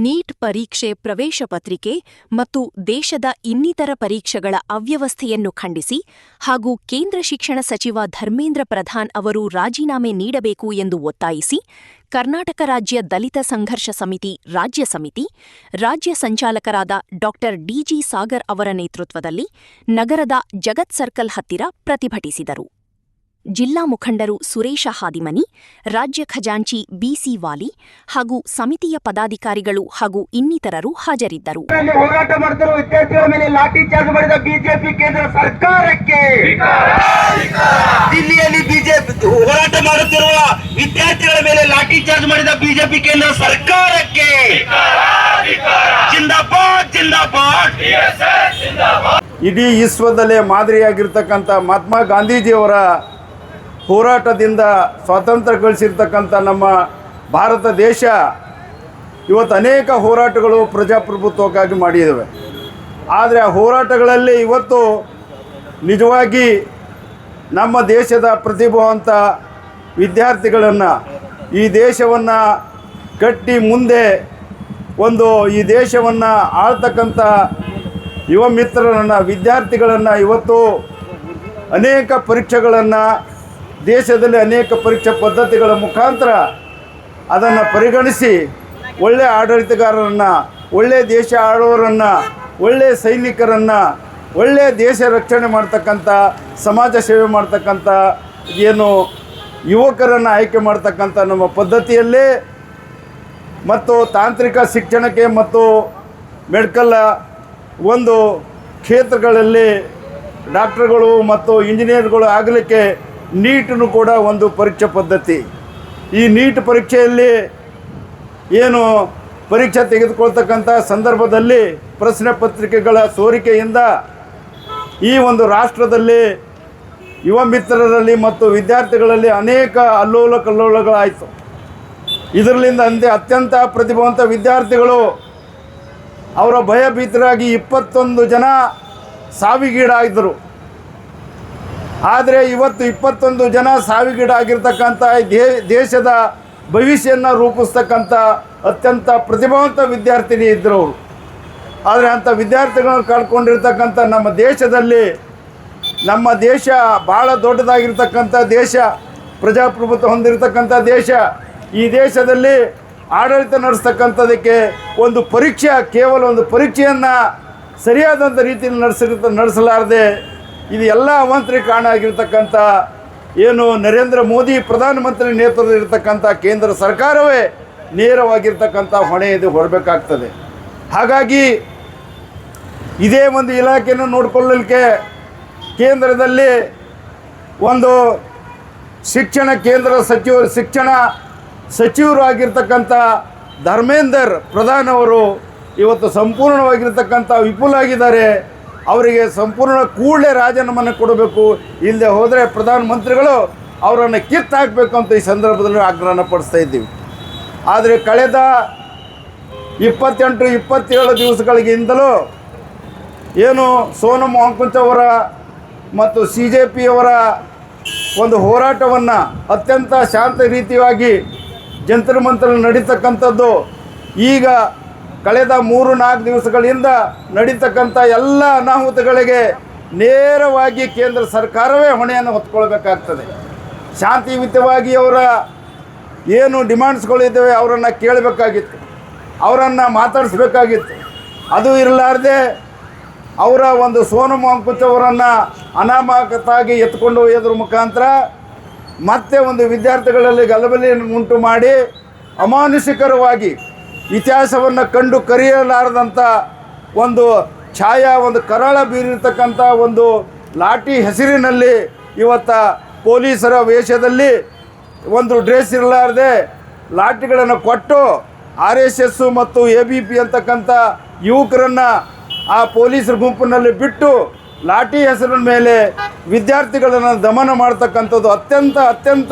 Neat ಪರೀಕ್ಷೆ ಪ್ರವೇಶ ಪತ್ರಿಕೆ ಮತ್ತು ದೇಶದ ಇನ್ನಿತರ ಪರೀಕ್ಷೆಗಳ ಅವ್ಯವಸ್ಥೆಯನ್ನು ಖಂಡಿಸಿ ಹಾಗೂ ಕೇಂದ್ರ ಶಿಕ್ಷಣ ಸಚಿವ ಧರ್ಮೇಂದ್ರ ಪ್ರಧಾನ್ ಅವರು ರಾಜೀನಾಮೆ ನೀಡಬೇಕು ಎಂದು ಒತ್ತಾಯಿಸಿ ಕರ್ನಾಟಕ ರಾಜ್ಯ ದಲಿತ ಸಂಘರ್ಷ ಸಮಿತಿ ರಾಜ್ಯ ಸಂಚಾಲಕರಾದ ಡಾ ಡಿಜಿ ಸಾಗರ್ ಅವರ ನೇತೃತ್ವದಲ್ಲಿ ನಗರದ ಜಗತ್ ಸರ್ಕಲ್ ಹತ್ತಿರ ಪ್ರತಿಭಟಿಸಿದರು. ಜಿಲ್ಲಾ ಮುಖಂಡರು ಸುರೇಶ ಹಾದಿಮನಿ, ರಾಜ್ಯ ಖಜಾಂಚಿ ಬಿಸಿ ವಾಲಿ ಹಾಗೂ ಸಮಿತಿಯ ಪದಾಧಿಕಾರಿಗಳು ಹಾಗೂ ಇನ್ನಿತರರು ಹಾಜರಿದ್ದರು. ಹೋರಾಟ ಮಾಡುತ್ತಿರುವ ವಿದ್ಯಾರ್ಥಿಗಳ ಮೇಲೆ ಲಾಠಿ ಚಾರ್ಜ್ ಮಾಡಿದ ಬಿಜೆಪಿ ಕೇಂದ್ರ ಸರ್ಕಾರಕ್ಕೆ, ದಿಲ್ಲಿಯಲ್ಲಿ ಬಿಜೆಪಿ ಹೋರಾಟ ಮಾಡುತ್ತಿರುವ ವಿದ್ಯಾರ್ಥಿಗಳ ಮೇಲೆ ಲಾಠಿ ಚಾರ್ಜ್ ಮಾಡಿದ ಬಿಜೆಪಿ ಕೇಂದ್ರ ಸರ್ಕಾರಕ್ಕೆ ಜಿಂದಾಬಾದ್ ಜಿಂದಾಬಾದ್. ಇಡೀ ವಿಶ್ವದಲ್ಲೇ ಮಾದರಿಯಾಗಿರ್ತಕ್ಕಂಥ ಮಹಾತ್ಮ ಗಾಂಧೀಜಿಯವರ ಹೋರಾಟದಿಂದ ಸ್ವಾತಂತ್ರ್ಯ ಗಳಿಸಿರ್ತಕ್ಕಂಥ ನಮ್ಮ ಭಾರತ ದೇಶ ಇವತ್ತು ಅನೇಕ ಹೋರಾಟಗಳು ಪ್ರಜಾಪ್ರಭುತ್ವಕ್ಕಾಗಿ ಮಾಡಿದ್ದಾವೆ. ಆದರೆ ಆ ಹೋರಾಟಗಳಲ್ಲಿ ಇವತ್ತು ನಿಜವಾಗಿ ನಮ್ಮ ದೇಶದ ಪ್ರತಿಭಾವಂತ ವಿದ್ಯಾರ್ಥಿಗಳನ್ನು, ಈ ದೇಶವನ್ನು ಕಟ್ಟಿ ಮುಂದೆ ಈ ದೇಶವನ್ನು ಆಳ್ತಕ್ಕಂಥ ಯುವ ಮಿತ್ರರನ್ನು, ವಿದ್ಯಾರ್ಥಿಗಳನ್ನು ಇವತ್ತು ಅನೇಕ ಪರೀಕ್ಷೆಗಳನ್ನು, ದೇಶದಲ್ಲಿ ಅನೇಕ ಪರೀಕ್ಷಾ ಪದ್ಧತಿಗಳ ಮುಖಾಂತರ ಅದನ್ನು ಪರಿಗಣಿಸಿ ಒಳ್ಳೆಯ ಆಡಳಿತಗಾರರನ್ನು, ಒಳ್ಳೆಯ ದೇಶ ಆಳುವರನ್ನು, ಒಳ್ಳೆಯ ಸೈನಿಕರನ್ನು, ಒಳ್ಳೆಯ ದೇಶ ರಕ್ಷಣೆ ಮಾಡ್ತಕ್ಕಂಥ, ಸಮಾಜ ಸೇವೆ ಮಾಡ್ತಕ್ಕಂಥ ಏನು ಯುವಕರನ್ನು ಆಯ್ಕೆ ಮಾಡ್ತಕ್ಕಂಥ ನಮ್ಮ ಪದ್ಧತಿಯಲ್ಲೇ ಮತ್ತು ತಾಂತ್ರಿಕ ಶಿಕ್ಷಣಕ್ಕೆ ಮತ್ತು ಮೆಡಿಕಲ್ ಕ್ಷೇತ್ರಗಳಲ್ಲಿ ಡಾಕ್ಟರ್ಗಳು ಮತ್ತು ಇಂಜಿನಿಯರ್ಗಳು ಆಗಲಿಕ್ಕೆ ನೀಟನ್ನು ಕೂಡ ಒಂದು ಪರೀಕ್ಷಾ ಪದ್ಧತಿ. ಈ ನೀಟ್ ಪರೀಕ್ಷೆಯಲ್ಲಿ ಏನು ಪರೀಕ್ಷೆ ತೆಗೆದುಕೊಳ್ತಕ್ಕಂಥ ಸಂದರ್ಭದಲ್ಲಿ ಪ್ರಶ್ನೆ ಪತ್ರಿಕೆಗಳ ಸೋರಿಕೆಯಿಂದ ಈ ರಾಷ್ಟ್ರದಲ್ಲಿ ಯುವ ಮಿತ್ರರಲ್ಲಿ ಮತ್ತು ವಿದ್ಯಾರ್ಥಿಗಳಲ್ಲಿ ಅನೇಕ ಅಲ್ಲೋಲ ಕಲ್ಲೋಲಗಳಾಯಿತು. ಇದರಿಂದ ಅತ್ಯಂತ ಪ್ರತಿಭಾವಂತ ವಿದ್ಯಾರ್ಥಿಗಳು ಅವರ ಭಯಭೀತರಾಗಿ 21 ಜನ ಸಾವಿಗೀಡಾಗಿದ್ದರು. ಆದರೆ ಇವತ್ತು 21 ಜನ ಸಾವಿಗೀಡಾಗಿರ್ತಕ್ಕಂಥ ದೇಶದ ಭವಿಷ್ಯವನ್ನು ರೂಪಿಸ್ತಕ್ಕಂಥ ಅತ್ಯಂತ ಪ್ರತಿಭಾವಂತ ವಿದ್ಯಾರ್ಥಿನಿ ಇದ್ದರು ಅವರು. ಆದರೆ ಅಂಥ ವಿದ್ಯಾರ್ಥಿಗಳನ್ನು ಕಳ್ಕೊಂಡಿರ್ತಕ್ಕಂಥ ನಮ್ಮ ದೇಶದಲ್ಲಿ, ನಮ್ಮ ದೇಶ ಭಾಳ ದೊಡ್ಡದಾಗಿರ್ತಕ್ಕಂಥ ದೇಶ, ಪ್ರಜಾಪ್ರಭುತ್ವ ಹೊಂದಿರತಕ್ಕಂಥ ದೇಶ. ಈ ದೇಶದಲ್ಲಿ ಆಡಳಿತ ನಡೆಸ್ತಕ್ಕಂಥದಕ್ಕೆ ಪರೀಕ್ಷೆ, ಕೇವಲ ಪರೀಕ್ಷೆಯನ್ನು ಸರಿಯಾದಂಥ ರೀತಿಯಲ್ಲಿ ನಡೆಸಲಾರದೆ ಇದು ಎಲ್ಲ ಅವಾಂತರಿಗೆ ಕಾರಣ ಆಗಿರ್ತಕ್ಕಂಥ ಏನು ನರೇಂದ್ರ ಮೋದಿ ಪ್ರಧಾನಮಂತ್ರಿ ನೇತೃತ್ವದಲ್ಲಿರ್ತಕ್ಕಂಥ ಕೇಂದ್ರ ಸರ್ಕಾರವೇ ನೇರವಾಗಿರ್ತಕ್ಕಂಥ ಹೊಣೆ ಇದು ಹೊರಬೇಕಾಗ್ತದೆ. ಹಾಗಾಗಿ ಇದೇ ಇಲಾಖೆಯನ್ನು ನೋಡಿಕೊಳ್ಳಲಿಕ್ಕೆ ಕೇಂದ್ರದಲ್ಲಿ ಶಿಕ್ಷಣ ಕೇಂದ್ರ ಶಿಕ್ಷಣ ಸಚಿವರು ಆಗಿರ್ತಕ್ಕಂಥ ಧರ್ಮೇಂದ್ರ ಪ್ರಧಾನ್ ಅವರು ಇವತ್ತು ಸಂಪೂರ್ಣವಾಗಿರ್ತಕ್ಕಂಥ ವಿಫುಲಾಗಿದ್ದಾರೆ. ಅವರಿಗೆ ಸಂಪೂರ್ಣ ಕೂಡಲೇ ರಾಜೀನಾಮೆ ಕೊಡಬೇಕು. ಇಲ್ಲದೆ ಹೋದರೆ ಪ್ರಧಾನಮಂತ್ರಿಗಳು ಅವರನ್ನು ಕಿತ್ತಾಕಬೇಕು ಅಂತ ಈ ಸಂದರ್ಭದಲ್ಲಿ ಆಗ್ರಹನ ಪಡಿಸ್ತಾ ಇದ್ದೀವಿ. ಆದರೆ ಕಳೆದ 28-27 ದಿವಸಗಳಿಗಿಂತಲೂ ಏನು ಸೋನಂ ವಾಂಗ್ಚುಕ್ ಅವರ ಮತ್ತು CJPಯವರ ಹೋರಾಟವನ್ನು ಅತ್ಯಂತ ಶಾಂತ ರೀತಿಯಾಗಿ ಜಂತರ್ ಮಂತರ ನಡೀತಕ್ಕಂಥದ್ದು ಈಗ ಕಳೆದ 3-4 ದಿವಸಗಳಿಂದ ನಡೀತಕ್ಕಂಥ ಎಲ್ಲ ಅನಾಹುತಗಳಿಗೆ ನೇರವಾಗಿ ಕೇಂದ್ರ ಸರ್ಕಾರವೇ ಹೊಣೆಯನ್ನು ಹೊತ್ಕೊಳ್ಬೇಕಾಗ್ತದೆ. ಶಾಂತಿಯುತವಾಗಿ ಅವರ ಏನು ಡಿಮ್ಯಾಂಡ್ಸ್ಗಳಿದ್ದಾವೆ ಅವರನ್ನು ಕೇಳಬೇಕಾಗಿತ್ತು, ಅವರನ್ನು ಮಾತಾಡಿಸ್ಬೇಕಾಗಿತ್ತು. ಅದು ಇರಲಾರ್ದೆ ಅವರ ಸೋನಂ ವಾಂಗ್ಚುಕ್ ಅವರನ್ನು ಅನಾಮಕತಾಗಿ ಎತ್ಕೊಂಡು ಒಯ್ಯೋದ್ರ ಮುಖಾಂತರ ಮತ್ತೆ ವಿದ್ಯಾರ್ಥಿಗಳಲ್ಲಿ ಗಲಭೆಯನ್ನು ಉಂಟು ಮಾಡಿ ಅಮಾನುಷಿಕರವಾಗಿ ಇತಿಹಾಸವನ್ನು ಕಂಡು ಕರೆಯಲಾರದಂಥ ಛಾಯಾ ಕರಾಳ ಬೀರಿರ್ತಕ್ಕಂಥ ಲಾಠಿ ಹೆಸರಿನಲ್ಲಿ ಇವತ್ತು ಪೊಲೀಸರ ವೇಷದಲ್ಲಿ ಡ್ರೆಸ್ ಇರಲಾರದೆ ಲಾಠಿಗಳನ್ನು ಕೊಟ್ಟು RSS ಮತ್ತು ABP ಅಂತಕ್ಕಂಥ ಯುವಕರನ್ನು ಆ ಪೊಲೀಸರ ಗುಂಪಿನಲ್ಲಿ ಬಿಟ್ಟು ಲಾಠಿ ಹೆಸರಿನ ಮೇಲೆ ವಿದ್ಯಾರ್ಥಿಗಳನ್ನು ದಮನ ಮಾಡ್ತಕ್ಕಂಥದ್ದು ಅತ್ಯಂತ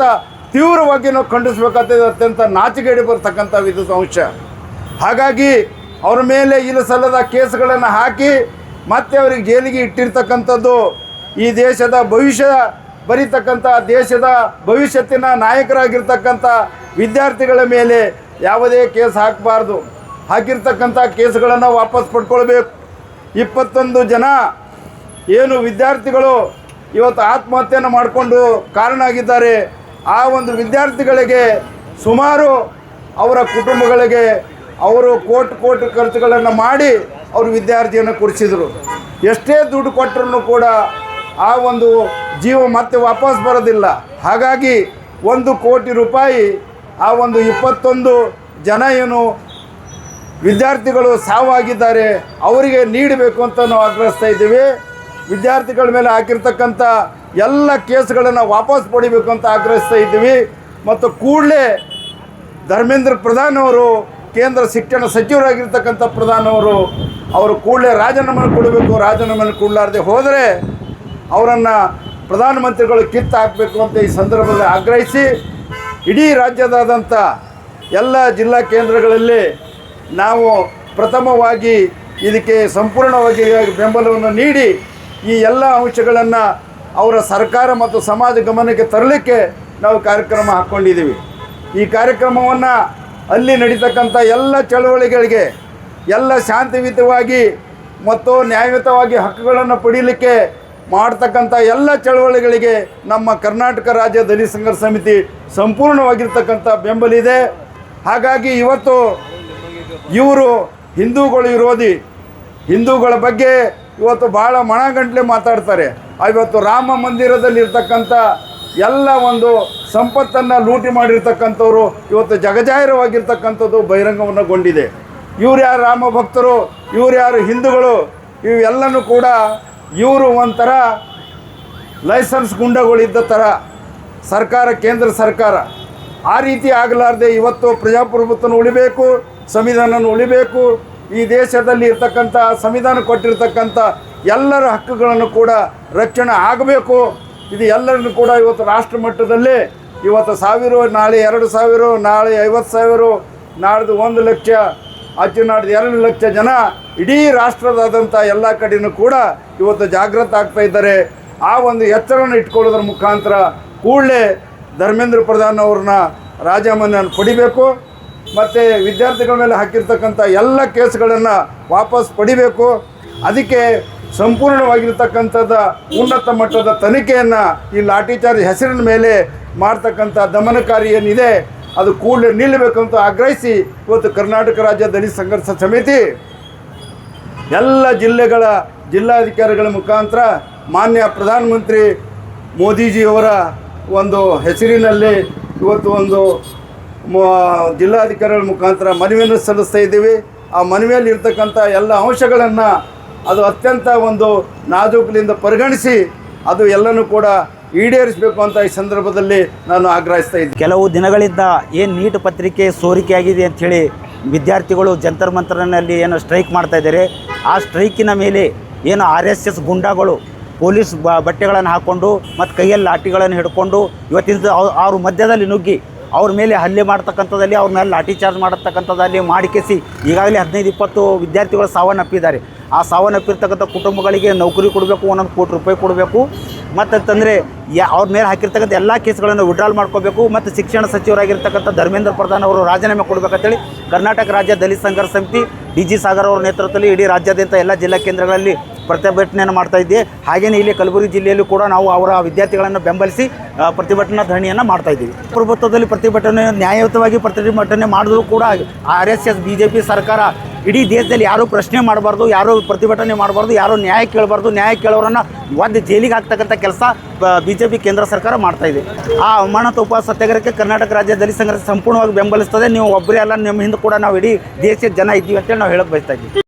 ತೀವ್ರವಾಗಿ ನಾವು ಖಂಡಿಸಬೇಕಾಗ್ತದೆ. ಅತ್ಯಂತ ನಾಚಿಕೆಗೆ ಬರ್ತಕ್ಕಂಥ ಅಂಶ. ಹಾಗಾಗಿ ಅವರ ಮೇಲೆ ಇಲ್ಲಸಲ್ಲದ ಕೇಸ್ಗಳನ್ನು ಹಾಕಿ ಮತ್ತೆ ಅವರಿಗೆ ಜೈಲಿಗೆ ಇಟ್ಟಿರ್ತಕ್ಕಂಥದ್ದು ಈ ದೇಶದ ಭವಿಷ್ಯ ಬರೀತಕ್ಕಂಥ, ದೇಶದ ಭವಿಷ್ಯತ್ತಿನ ನಾಯಕರಾಗಿರ್ತಕ್ಕಂಥ ವಿದ್ಯಾರ್ಥಿಗಳ ಮೇಲೆ ಯಾವುದೇ ಕೇಸ್ ಹಾಕಬಾರ್ದು. ಹಾಕಿರ್ತಕ್ಕಂಥ ಕೇಸ್ಗಳನ್ನು ವಾಪಸ್ ಪಡ್ಕೊಳ್ಬೇಕು. 21 ಜನ ಏನು ವಿದ್ಯಾರ್ಥಿಗಳು ಇವತ್ತು ಆತ್ಮಹತ್ಯೆಯನ್ನು ಮಾಡಿಕೊಂಡು ಕಾರಣ ಆಗಿದ್ದಾರೆ. ಆ ಒಂದು ವಿದ್ಯಾರ್ಥಿಗಳಿಗೆ ಸುಮಾರು ಅವರ ಕುಟುಂಬಗಳಿಗೆ ಅವರು ಕೋಟಿ ಖರ್ಚುಗಳನ್ನು ಮಾಡಿ ಅವರು ವಿದ್ಯಾರ್ಥಿಯನ್ನು ಕೂರಿಸಿದರು. ಎಷ್ಟೇ ದುಡ್ಡು ಕೊಟ್ಟರೂ ಕೂಡ ಆ ಒಂದು ಜೀವ ಮತ್ತೆ ವಾಪಸ್ ಬರೋದಿಲ್ಲ. ಹಾಗಾಗಿ 1 ಕೋಟಿ ರೂಪಾಯಿ ಆ ಒಂದು 21 ಜನ ಏನು ವಿದ್ಯಾರ್ಥಿಗಳು ಸಾವಾಗಿದ್ದಾರೆ ಅವರಿಗೆ ನೀಡಬೇಕು ಅಂತ ನಾವು ಆಗ್ರಹಿಸ್ತಾ ಇದ್ದೀವಿ. ವಿದ್ಯಾರ್ಥಿಗಳ ಮೇಲೆ ಹಾಕಿರ್ತಕ್ಕಂಥ ಎಲ್ಲ ಕೇಸ್ಗಳನ್ನು ವಾಪಸ್ ಪಡಿಬೇಕು ಅಂತ ಆಗ್ರಹಿಸ್ತಾ ಇದ್ದೀವಿ. ಮತ್ತು ಕೂಡಲೇ ಧರ್ಮೇಂದ್ರ ಪ್ರಧಾನ್ ಅವರು, ಕೇಂದ್ರ ಶಿಕ್ಷಣ ಸಚಿವರಾಗಿರ್ತಕ್ಕಂಥ ಪ್ರಧಾನ್ ಅವರು ಕೂಡಲೇ ರಾಜೀನಾಮೆ ಕೊಡಬೇಕು. ರಾಜೀನಾಮೆ ಕೊಡಲಾರದೆ ಹೋದರೆ ಅವರನ್ನು ಪ್ರಧಾನಮಂತ್ರಿಗಳು ಕಿತ್ತು ಹಾಕಬೇಕು ಅಂತ ಈ ಸಂದರ್ಭದಲ್ಲಿ ಆಗ್ರಹಿಸಿ ಇಡೀ ರಾಜ್ಯದಾದಂಥ ಎಲ್ಲ ಜಿಲ್ಲಾ ಕೇಂದ್ರಗಳಲ್ಲಿ ನಾವು ಪ್ರಥಮವಾಗಿ ಇದಕ್ಕೆ ಸಂಪೂರ್ಣವಾಗಿ ಬೆಂಬಲವನ್ನು ನೀಡಿ ಈ ಎಲ್ಲ ಅಂಶಗಳನ್ನು ಅವರ ಸರ್ಕಾರ ಮತ್ತು ಸಮಾಜ ಗಮನಕ್ಕೆ ತರಲಿಕ್ಕೆ ನಾವು ಕಾರ್ಯಕ್ರಮ ಹಾಕ್ಕೊಂಡಿದ್ದೀವಿ. ಈ ಕಾರ್ಯಕ್ರಮವನ್ನು ಅಲ್ಲಿ ನಡೀತಕ್ಕಂಥ ಎಲ್ಲ ಚಳವಳಿಗಳಿಗೆ ಎಲ್ಲ ಶಾಂತಿಯುತವಾಗಿ ಮತ್ತು ನ್ಯಾಯಯುತವಾಗಿ ಹಕ್ಕುಗಳನ್ನು ಪಡೀಲಿಕ್ಕೆ ಮಾಡ್ತಕ್ಕಂಥ ಎಲ್ಲ ಚಳವಳಿಗಳಿಗೆ ನಮ್ಮ ಕರ್ನಾಟಕ ರಾಜ್ಯ ದಲಿತ ಸಂಘರ್ಷ ಸಮಿತಿ ಸಂಪೂರ್ಣವಾಗಿರ್ತಕ್ಕಂಥ ಬೆಂಬಲಿದೆ. ಹಾಗಾಗಿ ಇವತ್ತು ಇವರು ಹಿಂದೂಗಳು ವಿರೋಧಿ, ಹಿಂದೂಗಳ ಬಗ್ಗೆ ಇವತ್ತು ಭಾಳ ಮನಗಂಟ್ಲೆ ಮಾತಾಡ್ತಾರೆ. ಇವತ್ತು ರಾಮ ಮಂದಿರದಲ್ಲಿರ್ತಕ್ಕಂಥ ಎಲ್ಲ ಒಂದು ಸಂಪತ್ತನ್ನು ಲೂಟಿ ಮಾಡಿರ್ತಕ್ಕಂಥವ್ರು ಇವತ್ತು ಜಗಜಾಹಿರವಾಗಿರ್ತಕ್ಕಂಥದ್ದು ಬಹಿರಂಗವನ್ನಗೊಂಡಿದೆ. ಇವ್ರು ಯಾರು ರಾಮ ಭಕ್ತರು, ಇವ್ರು ಯಾರು ಹಿಂದೂಗಳು, ಇವೆಲ್ಲನೂ ಕೂಡ ಇವರು ಒಂಥರ ಲೈಸೆನ್ಸ್ ಗುಂಡಗಳಿದ್ದ ಥರ ಸರ್ಕಾರ, ಕೇಂದ್ರ ಸರ್ಕಾರ ಆ ರೀತಿ ಆಗಲಾರ್ದೆ ಇವತ್ತು ಪ್ರಜಾಪ್ರಭುತ್ವನ ಉಳಿಬೇಕು, ಸಂವಿಧಾನನ ಉಳಿಬೇಕು. ಈ ದೇಶದಲ್ಲಿ ಇರ್ತಕ್ಕಂಥ ಸಂವಿಧಾನ ಕೊಟ್ಟಿರ್ತಕ್ಕಂಥ ಎಲ್ಲರ ಹಕ್ಕುಗಳನ್ನು ಕೂಡ ರಕ್ಷಣೆ ಆಗಬೇಕು. ಇದು ಎಲ್ಲರನ್ನು ಕೂಡ ಇವತ್ತು ರಾಷ್ಟ್ರ ಮಟ್ಟದಲ್ಲಿ ಇವತ್ತು 1000, ನಾಳೆ 2000, ನಾಳೆ 50,000, ನಾಡ್ದು 1 ಲಕ್ಷ, ನಾಡ್ದು 2 ಲಕ್ಷ ಜನ ಇಡೀ ರಾಷ್ಟ್ರದಾದಂಥ ಎಲ್ಲ ಕಡೆಯೂ ಕೂಡ ಇವತ್ತು ಜಾಗೃತ ಆಗ್ತಾ ಇದ್ದಾರೆ. ಆ ಒಂದು ಎಚ್ಚರವನ್ನು ಇಟ್ಕೊಳ್ಳೋದ್ರ ಮುಖಾಂತರ ಕೂಡಲೇ ಧರ್ಮೇಂದ್ರ ಪ್ರಧಾನ್ ಅವ್ರನ್ನ ರಾಜೀನಾಮೆಯನ್ನು ಪಡಿಬೇಕು ಮತ್ತು ವಿದ್ಯಾರ್ಥಿಗಳ ಮೇಲೆ ಹಾಕಿರ್ತಕ್ಕಂಥ ಎಲ್ಲ ಕೇಸ್ಗಳನ್ನು ವಾಪಸ್ ಪಡಿಬೇಕು. ಅದಕ್ಕೆ ಸಂಪೂರ್ಣವಾಗಿರ್ತಕ್ಕಂಥದ್ದು ಉನ್ನತ ಮಟ್ಟದ ತನಿಖೆಯನ್ನು ಈ ಲಾಠಿ ಚಾರ್ಜ್ ಹೆಸರಿನ ಮೇಲೆ ಮಾಡ್ತಕ್ಕಂಥ ದಮನಕಾರಿ ಏನಿದೆ ಅದು ಕೂಡಲೇ ನಿಲ್ಲಬೇಕು ಅಂತ ಆಗ್ರಹಿಸಿ ಇವತ್ತು ಕರ್ನಾಟಕ ರಾಜ್ಯ ದಲಿತ ಸಂಘರ್ಷ ಸಮಿತಿ ಎಲ್ಲ ಜಿಲ್ಲೆಗಳ ಜಿಲ್ಲಾಧಿಕಾರಿಗಳ ಮುಖಾಂತರ ಮಾನ್ಯ ಪ್ರಧಾನಮಂತ್ರಿ ಮೋದಿಜಿಯವರ ಒಂದು ಹೆಸರಿನಲ್ಲಿ ಇವತ್ತು ಒಂದು ಜಿಲ್ಲಾಧಿಕಾರಿಗಳ ಮುಖಾಂತರ ಮನವಿಯನ್ನು ಸಲ್ಲಿಸ್ತಾ ಇದ್ದೀವಿ. ಆ ಮನವಿಯಲ್ಲಿ ಇರ್ತಕ್ಕಂಥ ಎಲ್ಲ ಅಂಶಗಳನ್ನು ಅದು ಅತ್ಯಂತ ಒಂದು ನಾಜೂಕಲಿಂದ ಪರಿಗಣಿಸಿ ಅದು ಎಲ್ಲನೂ ಕೂಡ ಈಡೇರಿಸಬೇಕು ಅಂತ ಈ ಸಂದರ್ಭದಲ್ಲಿ ನಾನು ಆಗ್ರಹಿಸ್ತಾ ಇದ್ದೀನಿ. ಕೆಲವು ದಿನಗಳಿಂದ ಏನು ನೀಟ್ ಪತ್ರಿಕೆ ಸೋರಿಕೆಯಾಗಿದೆ ಅಂಥೇಳಿ ವಿದ್ಯಾರ್ಥಿಗಳು ಜಂತರ್ ಮಂತರ್ನಲ್ಲಿ ಏನು ಸ್ಟ್ರೈಕ್ ಮಾಡ್ತಾ ಇದ್ದಾರೆ. ಆ ಸ್ಟ್ರೈಕಿನ ಮೇಲೆ ಏನು RSS ಗುಂಡಾಗಳು ಪೊಲೀಸ್ ಬಟ್ಟೆಗಳನ್ನು ಹಾಕ್ಕೊಂಡು ಮತ್ತು ಕೈಯಲ್ಲಿ ಲಾಠಿಗಳನ್ನು ಹಿಡ್ಕೊಂಡು ಇವತ್ತಿನ ಅವ್ರ ಮಧ್ಯದಲ್ಲಿ ನುಗ್ಗಿ ಅವ್ರ ಮೇಲೆ ಹಲ್ಲೆ ಮಾಡ್ತಕ್ಕಂಥದ್ದಲ್ಲಿ ಅವ್ರ ಮೇಲೆ ಲಾಠಿ ಚಾರ್ಜ್ ಮಾಡತಕ್ಕಂಥದ್ದಲ್ಲಿ ಮಾಡಿಕೆಸಿ ಈಗಾಗಲೇ 15-20 ವಿದ್ಯಾರ್ಥಿಗಳು ಸಾವನ್ನಪ್ಪಿದ್ದಾರೆ. ಆ ಸಾವನ್ನಪ್ಪಿರ್ತಕ್ಕಂಥ ಕುಟುಂಬಗಳಿಗೆ ನೌಕರಿ ಕೊಡಬೇಕು, 1 ಕೋಟಿ ರೂಪಾಯಿ ಕೊಡಬೇಕು. ಮತ್ತಂತಂದರೆ ಅವ್ರ ಮೇಲೆ ಹಾಕಿರ್ತಕ್ಕಂಥ ಎಲ್ಲ ಕೇಸ್ಗಳನ್ನು ವಿಡ್ರಾಲ್ ಮಾಡ್ಕೋಬೇಕು ಮತ್ತು ಶಿಕ್ಷಣ ಸಚಿವರಾಗಿರ್ತಕ್ಕಂಥ ಧರ್ಮೇಂದ್ರ ಪ್ರಧಾನ್ ಅವರು ರಾಜೀನಾಮೆ ಕೊಡಬೇಕಂತೇಳಿ ಕರ್ನಾಟಕ ರಾಜ್ಯ ದಲಿತ ಸಂಘರ್ಷ ಸಮಿತಿ DG ಸಾಗರ್ ಅವರ ನೇತೃತ್ವದಲ್ಲಿ ಇಡೀ ರಾಜ್ಯಾದ್ಯಂತ ಎಲ್ಲ ಜಿಲ್ಲಾ ಕೇಂದ್ರಗಳಲ್ಲಿ ಪ್ರತಿಭಟನೆಯನ್ನು ಮಾಡ್ತಾ ಇದ್ದೆ. ಹಾಗೆಯೇ ಇಲ್ಲಿ ಕಲಬುರಗಿ ಜಿಲ್ಲೆಯಲ್ಲೂ ಕೂಡ ನಾವು ಅವರ ವಿದ್ಯಾರ್ಥಿಗಳನ್ನು ಬೆಂಬಲಿಸಿ ಪ್ರತಿಭಟನಾ ಧರಣಿಯನ್ನು ಮಾಡ್ತಾ ಇದ್ದೀವಿ. ಪ್ರಭುತ್ವದಲ್ಲಿ ಪ್ರತಿಭಟನೆ ನ್ಯಾಯಯುತವಾಗಿ ಪ್ರತಿಭಟನೆ ಮಾಡಿದ್ರು ಕೂಡ RSS BJP ಸರ್ಕಾರ ಇಡೀ ದೇಶದಲ್ಲಿ ಯಾರೂ ಪ್ರಶ್ನೆ ಮಾಡಬಾರ್ದು, ಯಾರೂ ಪ್ರತಿಭಟನೆ ಮಾಡಬಾರ್ದು, ಯಾರೂ ನ್ಯಾಯ ಕೇಳಬಾರ್ದು. ನ್ಯಾಯ ಕೇಳೋರನ್ನು ಒಂದು ಜೈಲಿಗೆ ಹಾಕ್ತಕ್ಕಂಥ ಕೆಲಸ BJP ಕೇಂದ್ರ ಸರ್ಕಾರ ಮಾಡ್ತಾ ಇದೆ. ಆ ಅಮಾನತು ಉಪವಾಸ ಸತ್ಯಾಗ್ರಹಕ್ಕೆ ಕರ್ನಾಟಕ ರಾಜ್ಯ ದಲಿತ ಸಂಘರ್ಷ ಸಂಪೂರ್ಣವಾಗಿ ಬೆಂಬಲಿಸ್ತದೆ. ನೀವು ಒಬ್ಬರೇ ಅಲ್ಲ, ನಿಮ್ಮ ಹಿಂದೆ ಕೂಡ ನಾವು ಇಡೀ ದೇಶದ ಜನ ಇದ್ದೀವಿ ಅಂತೇಳಿ ನಾವು ಹೇಳಕ್ಕೆ ಬಯಸ್ತಾ ಇದ್ದೀವಿ.